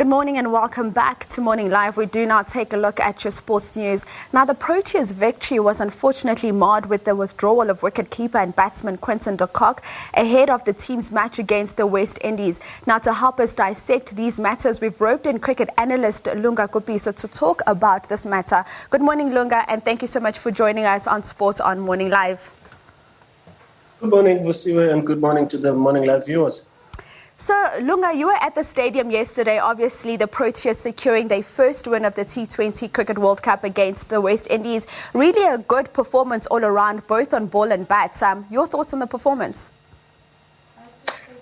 Good morning and welcome back to Morning Live. We do now take a look at your sports news. Now, the Proteas' victory was unfortunately marred with the withdrawal of wicket-keeper and batsman Quinton de Kock ahead of the team's match against the West Indies. Now, to help us dissect these matters, we've roped in cricket analyst Lunga Kupiso to talk about this matter. Good morning, Lunga, and thank you so much for joining us on Sports on Morning Live. Good morning, Vusiwe, and good morning to the Morning Live viewers. So, Lunga, you were at the stadium yesterday, obviously the Proteas securing their first win of the T20 Cricket World Cup against the West Indies. Really a good performance all around, both on ball and bat. Your thoughts on the performance?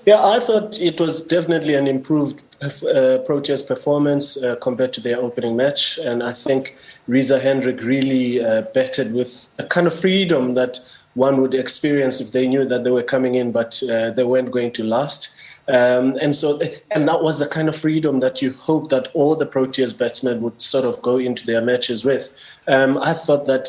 Yeah, I thought it was definitely an improved Proteas performance compared to their opening match. And I think Reza Hendrick really batted with a kind of freedom that one would experience if they knew that they were coming in, but they weren't going to last. And that was the kind of freedom that you hope that all the Proteas batsmen would sort of go into their matches with. I thought that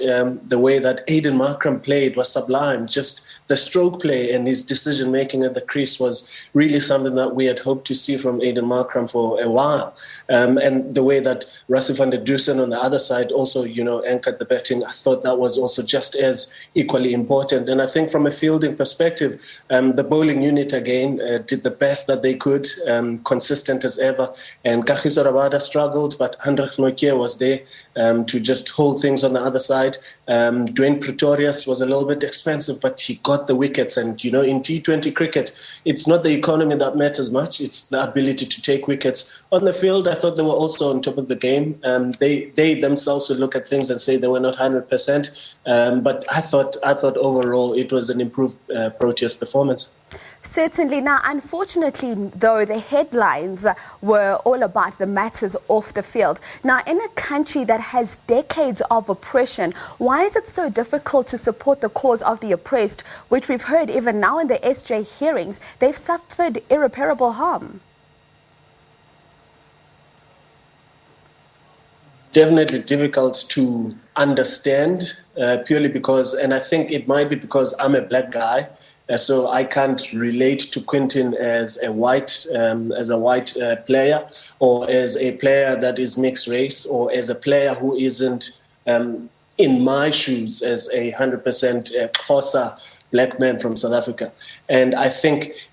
the way that Aiden Markram played was sublime. Just the stroke play and his decision-making at the crease was really something that we had hoped to see from Aiden Markram for a while. And the way that Rassie van der Dussen on the other side also, anchored the batting, I thought that was also just as equally important. And I think from a fielding perspective, the bowling unit again did the best that they could, consistent as ever. And Kagiso Rabada struggled, but Hendrik Nokia was there to just hold things on the other side. Dwayne Pretorius was a little bit expensive, but he got the wickets. And, in T20 cricket, it's not the economy that matters much. It's the ability to take wickets. On the field, I thought they were also on top of the game. They themselves would look at things and say they were not 100%. But I thought overall it was an improved Proteas performance. Certainly. Now, unfortunately, though, the headlines were all about the matters off the field. Now, in a country that has decades of oppression, why is it so difficult to support the cause of the oppressed, which we've heard even now in the SJ hearings, they've suffered irreparable harm? Definitely difficult to understand purely because, and I think it might be because I'm a black guy, so I can't relate to Quinton as a white player, or as a player that is mixed race, or as a player who isn't in my shoes as a 100% Xhosa black man from South Africa. And I think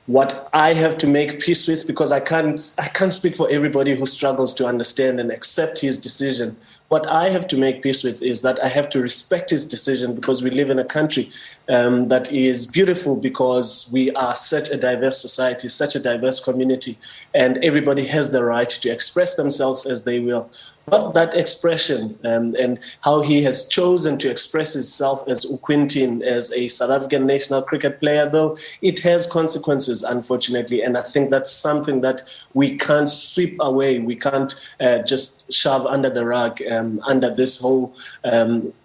what I have to make peace with, because I can't speak for everybody who struggles to understand and accept his decision. What I have to make peace with is that I have to respect his decision, because we live in a country that is beautiful because we are such a diverse society, such a diverse community, and everybody has the right to express themselves as they will. But that expression and how he has chosen to express himself as Quinton, as a South African national cricket player, though, it has consequences, unfortunately. And I think that's something that we can't sweep away. We can't just shove under the rug, under this whole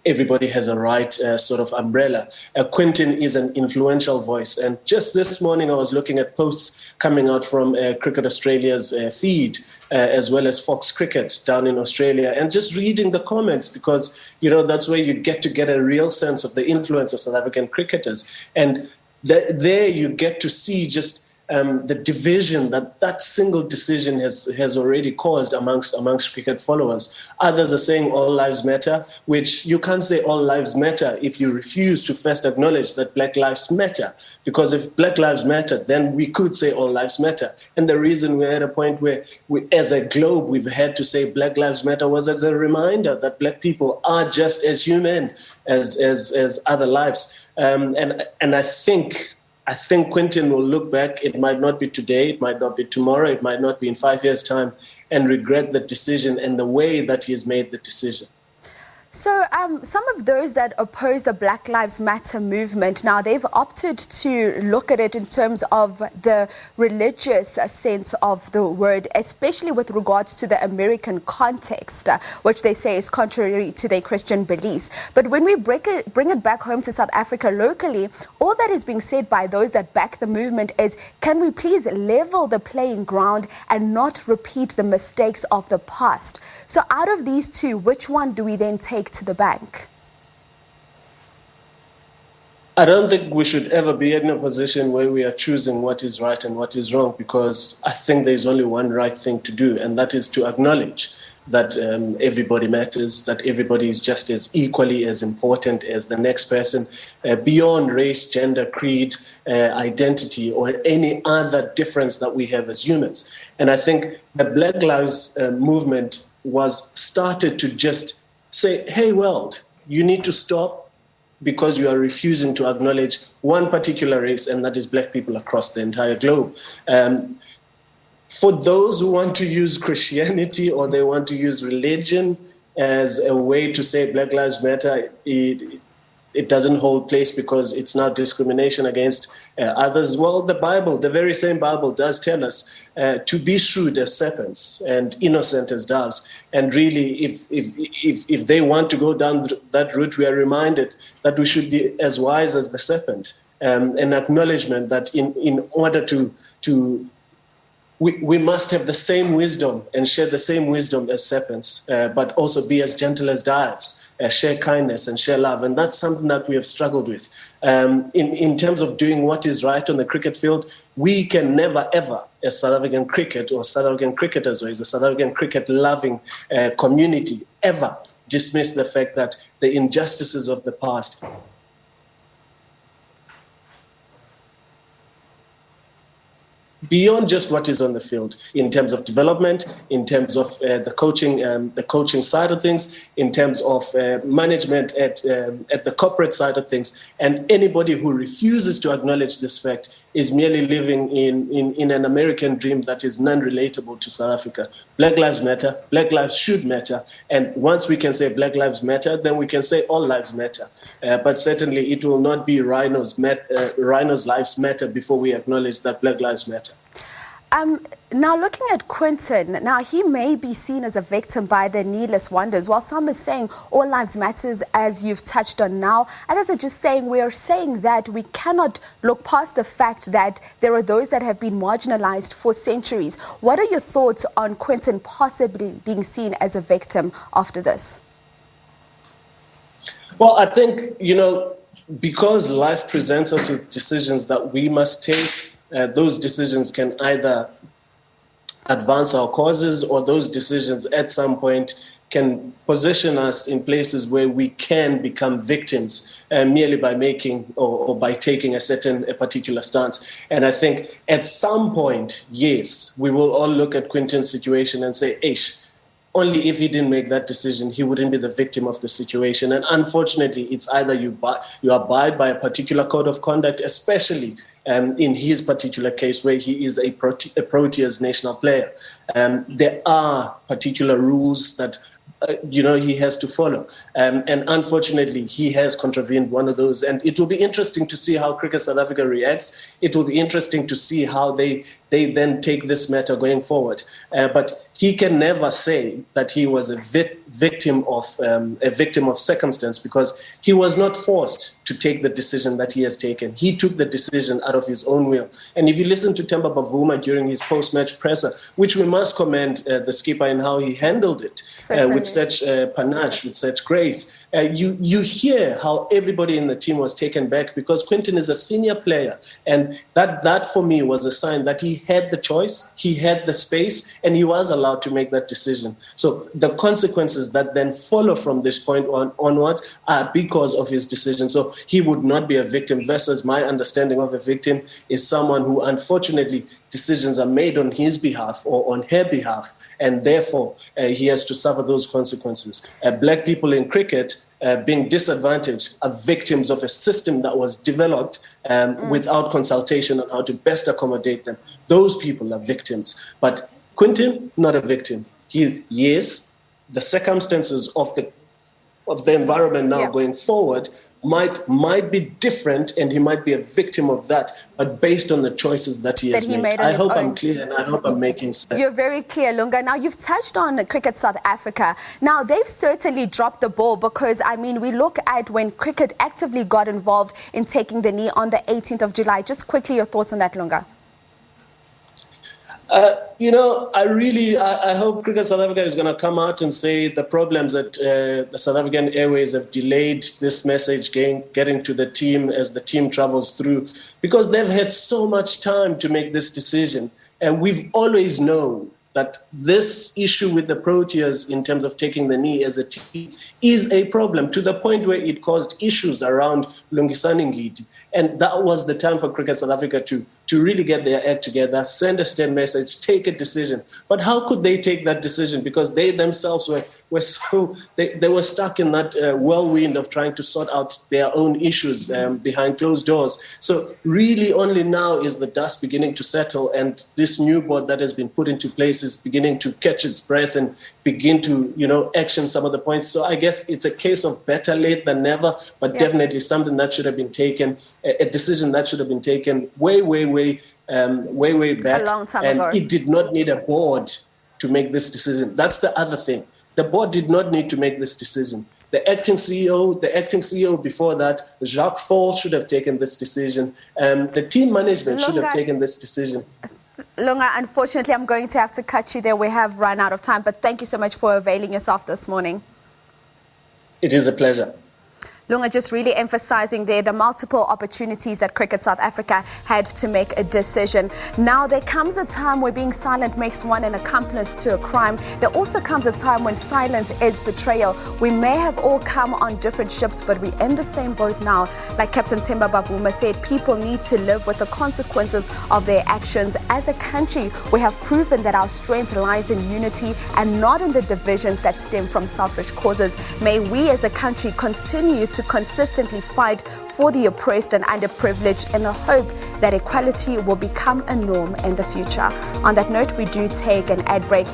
everybody has a right sort of umbrella. Quinton is an influential voice. And just this morning, I was looking at posts coming out from Cricket Australia's feed, as well as Fox Cricket down in Australia, and just reading the comments, because, that's where you get a real sense of the influence of South African cricketers. And there you get to see just the division that single decision has already caused amongst cricket followers. Others are saying all lives matter, which you can't say all lives matter if you refuse to first acknowledge that Black lives matter. Because if Black lives matter, then we could say all lives matter. And the reason we're at a point where as a globe, we've had to say Black lives matter was as a reminder that Black people are just as human as other lives. And I think Quinton will look back. It might not be today, it might not be tomorrow, it might not be in 5 years' time, and regret the decision and the way that he has made the decision. So some of those that oppose the Black Lives Matter movement, now they've opted to look at it in terms of the religious sense of the word, especially with regards to the American context, which they say is contrary to their Christian beliefs. But when we bring it back home to South Africa locally, all that is being said by those that back the movement is, can we please level the playing ground and not repeat the mistakes of the past? So out of these two, which one do we then take to the bank? I don't think we should ever be in a position where we are choosing what is right and what is wrong, because I think there's only one right thing to do, and that is to acknowledge that everybody matters, that everybody is just as equally as important as the next person, beyond race, gender, creed, identity, or any other difference that we have as humans. And I think the Black Lives movement was started to just say, hey, world, you need to stop, because you are refusing to acknowledge one particular race, and that is Black people across the entire globe. For those who want to use Christianity or they want to use religion as a way to say Black Lives Matter, it doesn't hold place, because it's not discrimination against others. Well, the Bible, the very same Bible, does tell us to be shrewd as serpents and innocent as doves. And really, if they want to go down that route, we are reminded that we should be as wise as the serpent. An acknowledgement that in order we must have the same wisdom and share the same wisdom as serpents, but also be as gentle as doves, share kindness and share love. And that's something that we have struggled with. In terms of doing what is right on the cricket field, we can never, ever, as South African cricket or South African cricketers, or as a South African cricket-loving community, ever dismiss the fact that the injustices of the past beyond just what is on the field, in terms of development, in terms of the coaching side of things, in terms of management at the corporate side of things. And anybody who refuses to acknowledge this fact is merely living in an American dream that is non-relatable to South Africa. Black lives matter. Black lives should matter. And once we can say Black lives matter, then we can say all lives matter. But certainly it will not be Rhino's lives matter before we acknowledge that Black lives matter. Now, looking at Quinton, now he may be seen as a victim by the needless wonders, while some are saying all lives matters, as you've touched on now. Others are just saying, we are saying that we cannot look past the fact that there are those that have been marginalized for centuries. What are your thoughts on Quinton possibly being seen as a victim after this? Well, I think, because life presents us with decisions that we must take, those decisions can either advance our causes, or those decisions at some point can position us in places where we can become victims merely by making or by taking a particular stance. And I think at some point, yes, we will all look at Quinton's situation and say, Eish, only if he didn't make that decision, he wouldn't be the victim of the situation. And unfortunately, it's either you abide by a particular code of conduct, especially in his particular case where he is a Proteas national player. There are particular rules that he has to follow. And unfortunately, he has contravened one of those. And it will be interesting to see how Cricket South Africa reacts. It will be interesting to see how they then take this matter going forward. But he can never say that he was a victim of circumstance, because he was not forced to take the decision that he has taken. He took the decision out of his own will. And if you listen to Themba Bavuma during his post-match presser, which we must commend the skipper in how he handled it with such panache, with such grace, you hear how everybody in the team was taken back, because Quinton is a senior player. And that for me was a sign that he had the choice, he had the space, and he was allowed to make that decision. So the consequences that then follow from this point onwards are because of his decision. So he would not be a victim, versus my understanding of a victim is someone who, unfortunately, decisions are made on his behalf or on her behalf, and therefore he has to suffer those consequences. Black people in cricket being disadvantaged are victims of a system that was developed without consultation on how to best accommodate them. Those people are victims. But Quinton, not a victim. Yes, the circumstances of the environment now going forward might be different, and he might be a victim of that, but based on the choices that he has made. I hope I'm clear, and I hope I'm making sense. You're very clear, Lunga. Now, you've touched on Cricket South Africa. Now, they've certainly dropped the ball, because, we look at when cricket actively got involved in taking the knee on the 18th of July. Just quickly, your thoughts on that, Lunga. I hope Cricket South Africa is going to come out and say the problems that the South African Airways have delayed this message getting to the team as the team travels through, because they've had so much time to make this decision. And we've always known that this issue with the Proteas in terms of taking the knee as a team is a problem, to the point where it caused issues around Lungisani Ngidi. And that was the time for Cricket South Africa to really get their act together, send a stern message, take a decision. But how could they take that decision? Because they themselves were so, they were stuck in that whirlwind of trying to sort out their own issues behind closed doors. So really only now is the dust beginning to settle, and this new board that has been put into place is beginning to catch its breath and begin to, action some of the points. So I guess it's a case of better late than never, but definitely something that should have been taken, a decision that should have been taken way back. A long time and ago. It did not need a board to make this decision. That's the other thing. The board did not need to make this decision. The acting CEO before that, Jacques Fall, should have taken this decision. The team management should have taken this decision. Lunga, unfortunately, I'm going to have to cut you there. We have run out of time, but thank you so much for availing yourself this morning. It is a pleasure. Lunga, just really emphasizing there the multiple opportunities that Cricket South Africa had to make a decision. Now, there comes a time where being silent makes one an accomplice to a crime. There also comes a time when silence is betrayal. We may have all come on different ships, but we're in the same boat now. Like Captain Themba Bavuma said, people need to live with the consequences of their actions. As a country, we have proven that our strength lies in unity and not in the divisions that stem from selfish causes. May we as a country continue to consistently fight for the oppressed and underprivileged in the hope that equality will become a norm in the future. On that note, we do take an ad break.